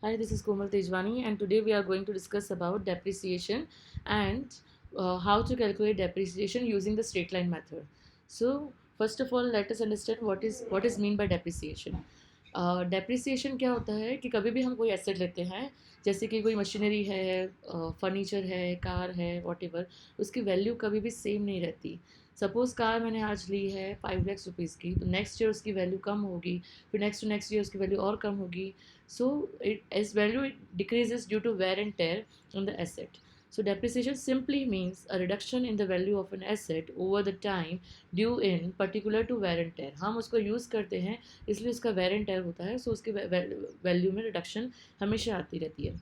Hi, this is Komal Tejwani, and today we are going to discuss about depreciation and how to calculate depreciation using the straight line method. So, first of all, let us understand what is mean by depreciation. Depreciation क्या होता है कि कभी भी हम कोई asset लेते हैं, जैसे कि कोई मशीनरी है, फर्नीचर है, कार है, वॉट, उसकी वैल्यू कभी भी सेम नहीं रहती। सपोज़ कार मैंने आज ली है 5 लाख रुपीज़ की, तो नेक्स्ट ईयर उसकी वैल्यू कम होगी, फिर नेक्स्ट टू नेक्स्ट ईयर उसकी वैल्यू और कम होगी। So its value decreases due to wear and tear on the asset. So depreciation simply means a reduction in the value of an asset over the time due in particular to wear and tear. हम उसको use करते हैं इसलिए उसका wear and tear होता है, सो उसके value में रिडक्शन हमेशा आती रहती है।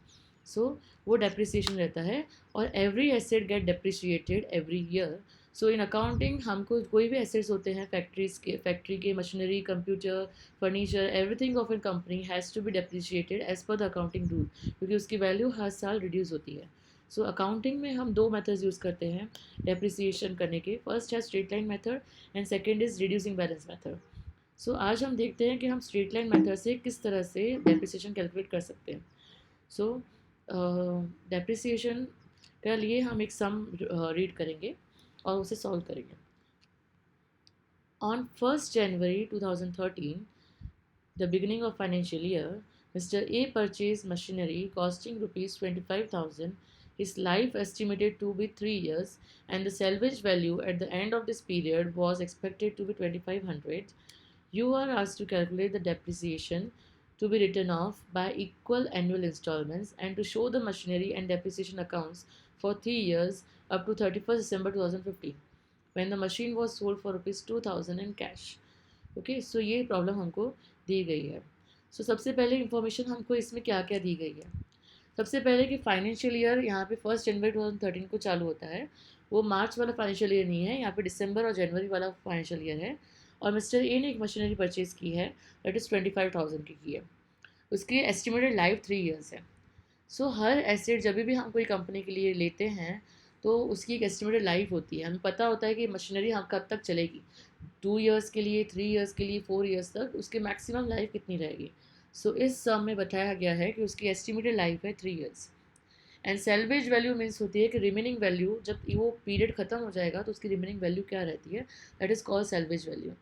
सो वो डेप्रिसिएशन रहता है और every asset get depreciated every year. So in accounting हमको कोई भी एसेट्स होते हैं, फैक्ट्री के machinery, computer, furniture, everything of an company has to be depreciated as per the accounting rule, क्योंकि उसकी वैल्यू हर साल रिड्यूस होती है। सो अकाउंटिंग में हम दो मेथड्स यूज़ करते हैं डेप्रिसिएशन करने के। फर्स्ट है straight line method and second is reducing balance method. So आज हम देखते हैं कि हम स्ट्रेट लाइन मेथड से किस तरह से डेप्रिसिएशन कैलकुलेट कर सकते हैं। सो डेप्रिसिएशन के लिए हम एक सम रीड करेंगे और उसे सॉल्व करेंगे। On 1st January 2013, the beginning of financial year, Mr. A purchased machinery costing rupees 25,000. His life estimated to be 3 years, and the salvage value at the end of this period was expected to be 2500. You are asked to calculate the depreciation to be written off by equal annual installments and to show the machinery and depreciation accounts for 3 years up to 31st December 2015, when the machine was sold for rupees 2000 in cash. Okay, सो ये problem हमको दी गई है। सो सबसे पहले information हमको इसमें क्या क्या दी गई है। सबसे पहले कि फाइनेंशियल ईयर यहाँ पे 1st January 2013 को चालू होता है, वो मार्च वाला फाइनेंशियल ईयर नहीं है, यहाँ पे दिसंबर और जनवरी वाला फाइनेंशियल ईयर है। और मिस्टर ए ने एक मशीनरी परचेज़ की है, दैट इज़ 25,000 की है। उसकी एस्टिमेटेड लाइफ 3 ईयर्स है। सो हर एसेट जब भी हम कोई कंपनी के लिए लेते हैं, तो उसकी एक एस्टिमेटेड लाइफ होती है। हमें पता होता है कि मशीनरी हम कब तक चलेगी, 2 ईयर्स के लिए, 3 ईयर्स के लिए, 4 ईयर्स तक उसकी मैक्सिमम लाइफ कितनी रहेगी। सो इस सम में बताया गया है कि उसकी एस्टिमेटेड लाइफ है 3 years. And salvage value means होती है कि रिमेनिंग वैल्यू जब वो पीरियड खत्म हो जाएगा तो उसकी रिमेनिंग वैल्यू क्या रहती है, that is called salvage value.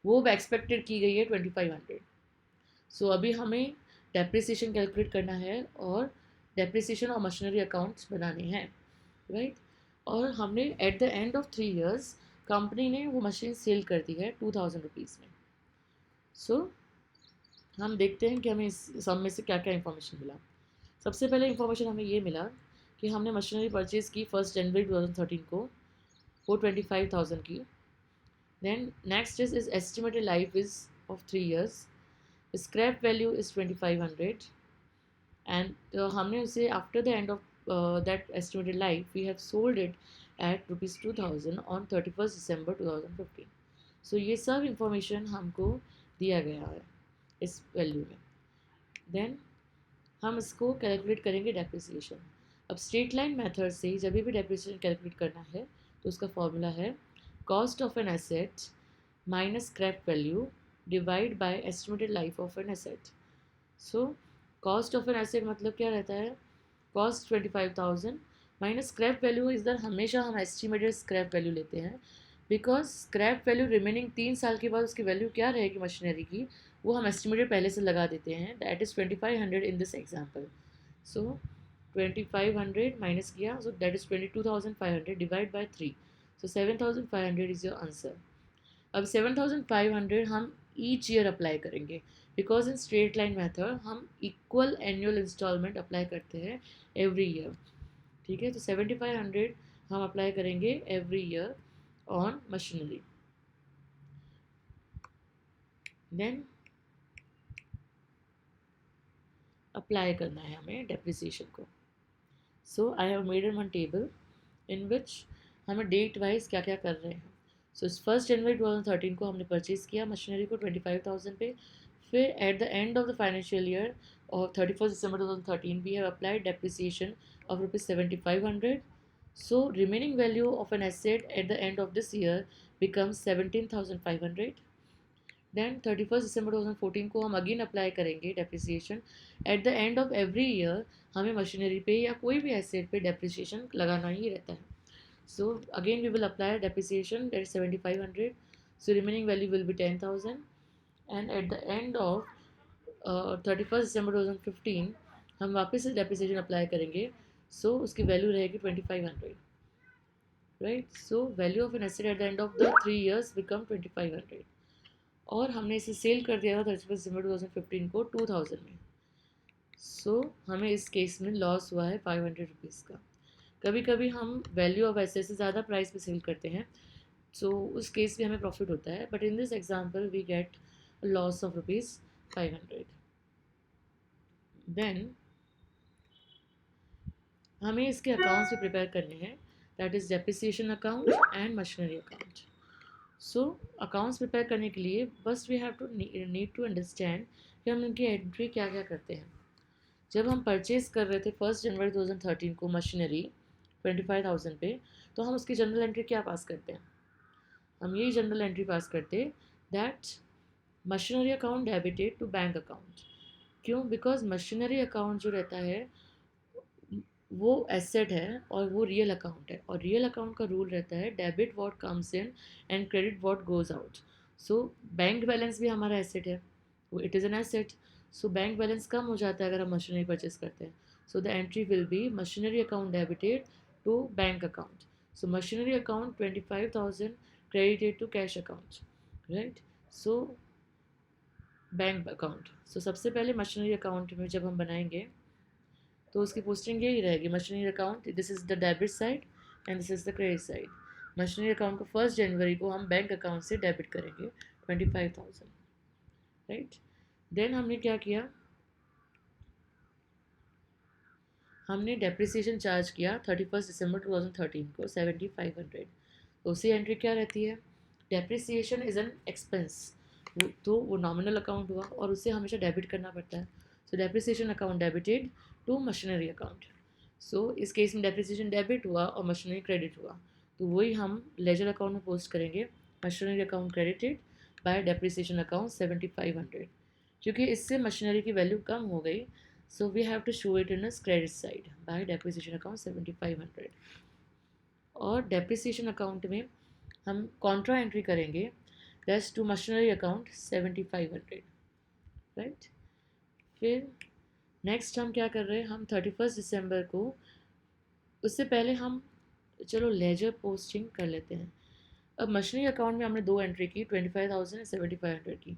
वो एक्सपेक्टेड की गई है 2500। सो अभी हमें डेप्रिसिएशन कैलकुलेट करना है और डेप्रिसिएशन और मशीनरी अकाउंट्स बनाने हैं, राइट। और हमने eight the end of 3 years company ने वो मशीन सेल कर दी है 2000 रुपीज़ में। सो हम देखते हैं कि हमें इस सम में से क्या क्या इन्फॉर्मेशन मिला। सबसे पहले इन्फॉर्मेशन हमें ये मिला कि हमने मशीनरी परचेज़ की 1st January 2013 को, वो 25,000 की। Then next is estimated life is of 3 years, scrap value is 2500 and हमने उसे after the end of that estimated life we have sold it at rupees 2000 on 31st December 2015। सो ये सब information हमको दिया गया है इस वैल्यू में। देन हम इसको कैलकुलेट करेंगे डेप्रिसिएशन। अब स्ट्रेट लाइन मेथड से जब भी डेप्रिसिएशन कैलकुलेट करना है तो उसका फॉर्मूला है cost of an asset minus scrap value divide by estimated life of an asset. So cost of an asset मतलब क्या रहता है, कॉस्ट 25,000 माइनस स्क्रैप वैल्यू। इधर हमेशा हम एस्टिमेटेड स्क्रैप वैल्यू लेते हैं, बिकॉज स्क्रैप वैल्यू रिमेनिंग 3 साल के बाद उसकी वैल्यू क्या रहेगी मशीनरी की, वो हम एस्टिमेटेड पहले से लगा देते हैं, that is 2500 in this example. So 2500 minus किया, so that is 22,500 divide by 3, so 7,500 is your answer. अब 7,500 हम ईच ईयर अप्लाई करेंगे, because in straight line method हम इक्वल एनुअल इंस्टॉलमेंट अप्लाई करते हैं एवरी ईयर। ठीक है, तो 7,500 हम अप्लाई करेंगे every year on machinery. Then apply करना है हमें डेप्रिसिएशन को। So I have made one table in which हमें डेट वाइज क्या क्या कर रहे हैं। सो 1st January 2013 को हमने परचेज़ किया मशीनरी को 25,000 पे। फिर at the end of the financial year और 31st December 2013 we have applied depreciation of rupees 7,500। So remaining value of an asset at the end of this year becomes 17,500. Then 31 दिसंबर 2014 को हम again apply करेंगे depreciation. At the end of every year हमें machinery पे या कोई भी asset पे डेप्रिसिएशन लगाना ही रहता है। So again we will apply depreciation that 7500, so remaining value will be 10,000 and at the end of 31 December 2015 हम वापस से डेप्रिसिएशन अप्लाई करेंगे। सो उसकी वैल्यू रहेगी 2500, right. So value of an asset at the end of the 3 years become 2500, और हमने इसे cell कर दिया था 31 दिसंबर 2015 को 2000 में। सो हमें इस केस में लॉस हुआ है 500 रुपीज़ का। कभी कभी हम वैल्यू ऑफ एसेट से ज़्यादा प्राइस पे सेल करते हैं, सो उस केस में हमें प्रॉफिट होता है, but in this example we get loss of ₹500। Then हमें इसके अकाउंट्स भी प्रिपेयर करने हैं, that is depreciation account and machinery account. So accounts prepare करने के लिए first we have to need to understand कि हम इनकी एंट्री क्या क्या करते हैं। जब हम परचेज़ कर रहे थे 1 जनवरी 2013 को मशीनरी 25,000 पे, तो हम उसकी जनरल एंट्री क्या पास करते हैं? हम यही जनरल एंट्री पास करते that machinery account debited to bank account. क्यों? बिकॉज मशीनरी अकाउंट जो रहता है वो एसेट है और वो रियल अकाउंट है, और रियल अकाउंट का रूल रहता है debit what comes in and credit what goes out. So bank balance भी हमारा एसेट है, वो it is an asset. So bank balance कम हो जाता है अगर हम मशीनरी परचेस करते हैं। So the entry will be machinery account debited to bank account. So machinery account 25,000 credited to cash account, right. So bank account, so सबसे पहले मशीनरी अकाउंट में जब हम बनाएंगे तो उसकी पोस्टिंग यही रहेगी, machinery account this is the debit side and this is the credit side. Machinery account को 1 जनवरी को हम बैंक अकाउंट से डेबिट करेंगे 25,000, राइट। देन हमने क्या किया, हमने डेप्रिसिएशन चार्ज किया 31 दिसंबर 2013 को 7500। तो उसी एंट्री क्या रहती है, डेप्रिसिएशन इज़ एन एक्सपेंस, तो वो नॉमिनल अकाउंट हुआ और उसे हमेशा डेबिट करना पड़ता है। So depreciation account debited to machinery account. So इस केस में डेप्रिसिएशन डेबिट हुआ और मशीनरी क्रेडिट हुआ, तो वही हम लेजर अकाउंट में पोस्ट करेंगे, machinery account credited by depreciation account 7500। क्योंकि इससे मशीनरी की वैल्यू कम हो गई, so we have to show it in a credit side by depreciation account 7500। और डेप्रिसिएशन अकाउंट में हम कॉन्ट्रा एंट्री करेंगे that's to machinery account 7500, right. फिर नेक्स्ट हम क्या कर रहे हैं, हम 31 दिसंबर को, उससे पहले हम चलो लेजर पोस्टिंग कर लेते हैं। अब मशीनरी अकाउंट में हमने दो एंट्री की 25,000 और 7500 की।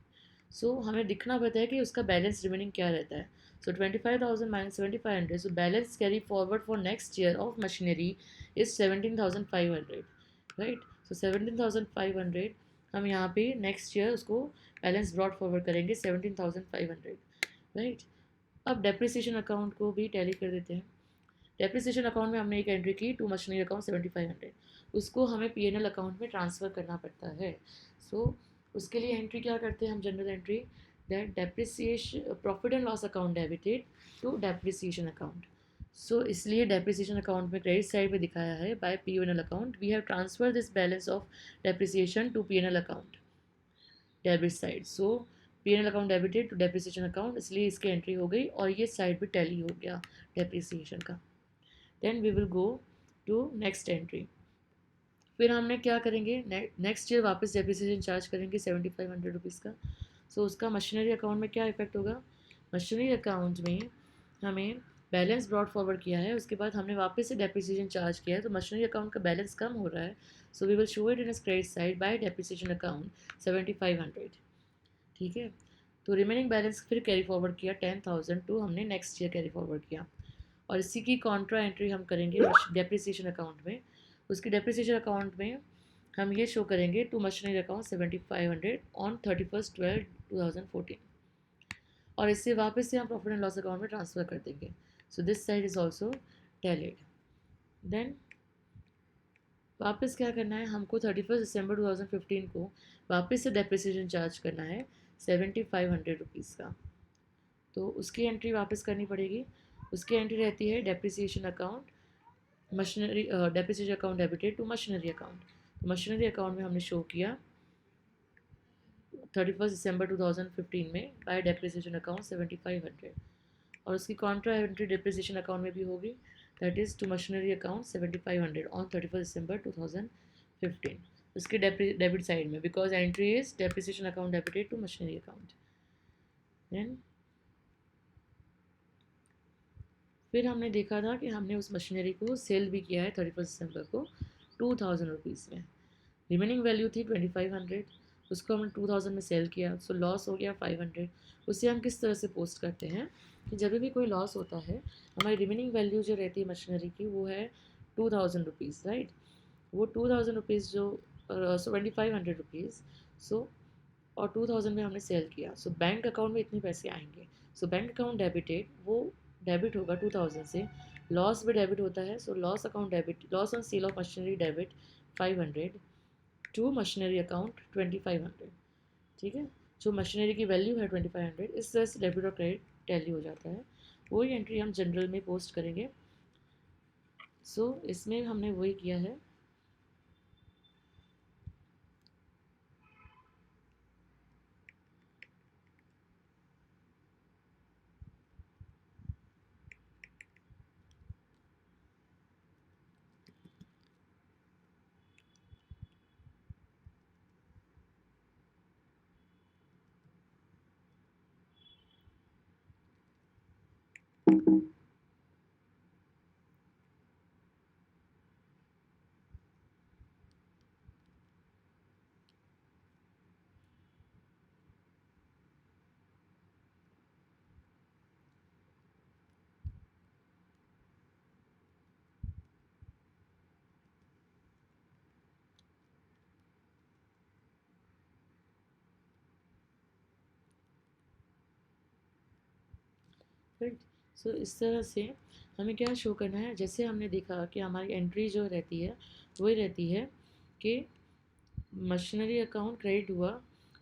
सो हमें दिखना पड़ता है कि उसका बैलेंस रिमेनिंग क्या रहता है। So 25,000 minus 7500, so balance carry forward for next year of machinery is 17,500, right. So 17,500 हम यहाँ पे नेक्स्ट ईयर उसको बैलेंस ब्रॉड फॉरवर्ड करेंगे 17,500, राइट। अब डेप्रिसिएशन अकाउंट को भी टैली कर देते हैं। डेप्रिसिएशन अकाउंट में हमने एक एंट्री की टू मशीनरी अकाउंट 7500, उसको हमें पीएनएल अकाउंट में ट्रांसफ़र करना पड़ता है। सो उसके लिए एंट्री क्या करते हैं हम, journal entry that depreciation profit and loss account debited to depreciation account. So इसलिए डेप्रिसिएशन अकाउंट में क्रेडिट साइड पे दिखाया है by PNL account, we have transfer this balance of depreciation to PNL account debit side. So PNL account debited to depreciation account, इसलिए इसकी entry हो गई और ये साइड पे टैली हो गया डेप्रिसिएशन का। Then we will go to next entry. फिर हमने क्या करेंगे, नेक्स्ट ईयर वापस डेप्रिसिएशन चार्ज करेंगे 7500 रुपीज़ का। सो उसका मशीनरी अकाउंट में क्या इफेक्ट होगा, मशीनरी अकाउंट में हमें बैलेंस ब्रॉड फॉरवर्ड किया है, उसके बाद हमने वापस से डेप्रिसिएशन चार्ज किया है, तो मशीनरी अकाउंट का बैलेंस कम हो रहा है। So we will show it in credit side by depreciation account 7500, ठीक है। तो रिमेनिंग बैलेंस फिर कैरी फॉरवर्ड किया 10,000 टू हमने नेक्स्ट ईयर कैरी फॉरवर्ड किया, और इसी की कॉन्ट्रा एंट्री हम करेंगे डेप्रिसिएशन अकाउंट में। उसकी डेप्रिसिएशन अकाउंट में हम ये शो करेंगे टू मशीनरी अकाउंट 7500 ऑन 31/12/2014, और इससे वापस से हम प्रॉफिट एंड लॉस अकाउंट में ट्रांसफ़र कर देंगे। So this side is also tallied. Then वापस क्या करना है हमको, 31 दिसंबर 2015 को वापस से डेप्रिसिएशन चार्ज करना है 7500 रुपीज़ का, तो उसकी एंट्री वापस करनी पड़ेगी। उसकी एंट्री रहती है depreciation account machinery depreciation account debited to machinery account. तो मशीनरी अकाउंट में हमने शो किया December 2015 में बाय डेप्रिसिएशन अकाउंट 7500, और उसकी कॉन्ट्रा एंट्री डिप्रिसिएशन अकाउंट में भी होगी, that is to machinery account 7500 on 31 December 2015, उसके डेबिट साइड में, because entry is depreciation account debited to machinery account. Then फिर हमने देखा था कि हमने उस मशीनरी को सेल भी किया है 31 December को 2000 रुपीज़ में, रिमेनिंग वैल्यू थी 2500, उसको हमने 2000 में सेल किया, सो लॉस हो गया 500। उससे हम किस तरह से पोस्ट करते हैं कि जब भी कोई लॉस होता है, हमारी रिमेनिंग वैल्यू जो रहती है मशीनरी की वो है 2000 रुपीज़, राइट। वो 2000 रुपीज़ जो 2500 रुपीज़, सो और 2000 में हमने सेल किया, सो बैंक अकाउंट में इतने पैसे आएंगे, सो बैंक अकाउंट डेबिटेड, वो डेबिट होगा 2000 से, लॉस भी डेबिट होता है, so loss account debit, loss on sale of machinery debit 500 to machinery account 2500, ठीक है। जो मशीनरी की वैल्यू है 2500, इस तरह से डेबिट और क्रेडिट टैली हो जाता है। वही एंट्री हम जनरल में पोस्ट करेंगे। सो इसमें हमने वही किया है। राइट। सो इस तरह से हमें क्या शो करना है, जैसे हमने देखा कि हमारी एंट्री जो रहती है वही रहती है कि मशीनरी अकाउंट क्रेडिट हुआ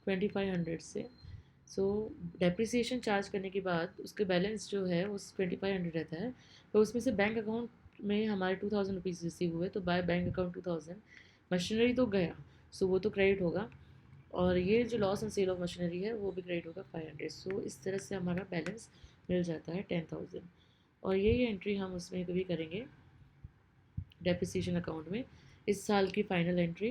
2500 से, सो डेप्रिसिएशन चार्ज करने के बाद उसके बैलेंस जो है वो 2500 रहता है, तो उसमें से बैंक अकाउंट में हमारे 2000 रुपीज़ रिसीव हुए, तो बाय बैंक अकाउंट 2000, मशीनरी तो गया, सो वो तो क्रेडिट होगा, और ये जो loss and sale of machinery है वो भी क्रेडिट होगा 500। सो इस तरह से हमारा बैलेंस मिल जाता है 10,000, और यही एंट्री हम उसमें भी करेंगे डेप्रिसिएशन अकाउंट में, इस साल की फाइनल एंट्री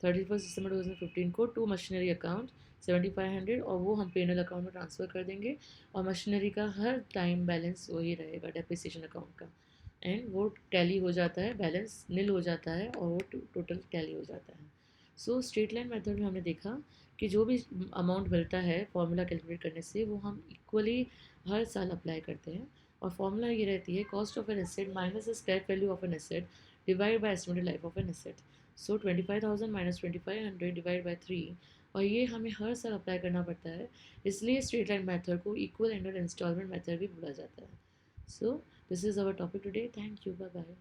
31 December 2015 को टू मशीनरी अकाउंट 7500, और वो हम पेनल अकाउंट में ट्रांसफ़र कर देंगे, और मशीनरी का हर टाइम बैलेंस वही रहेगा डेप्रिसिएशन अकाउंट का, एंड वो टैली हो जाता है, बैलेंस नील हो जाता है, और वो टोटल टैली हो जाता है। सो स्ट्रेट लाइन मेथड में हमने देखा कि जो भी अमाउंट मिलता है फॉर्मूला कैलकुलेट करने से, वो हम इक्वली हर साल अप्लाई करते हैं, और फॉर्मूला ये रहती है cost of an asset minus the scrap value of an asset divide by estimated life of an asset, so 25,000 minus 2500 divide by 3, और ये हमें हर साल अप्लाई करना पड़ता है, इसलिए स्ट्रेट लाइन मेथड को इक्वल एंड इंस्टॉलमेंट मेथड भी बोला जाता है। So this is our topic today, thank you, bye bye.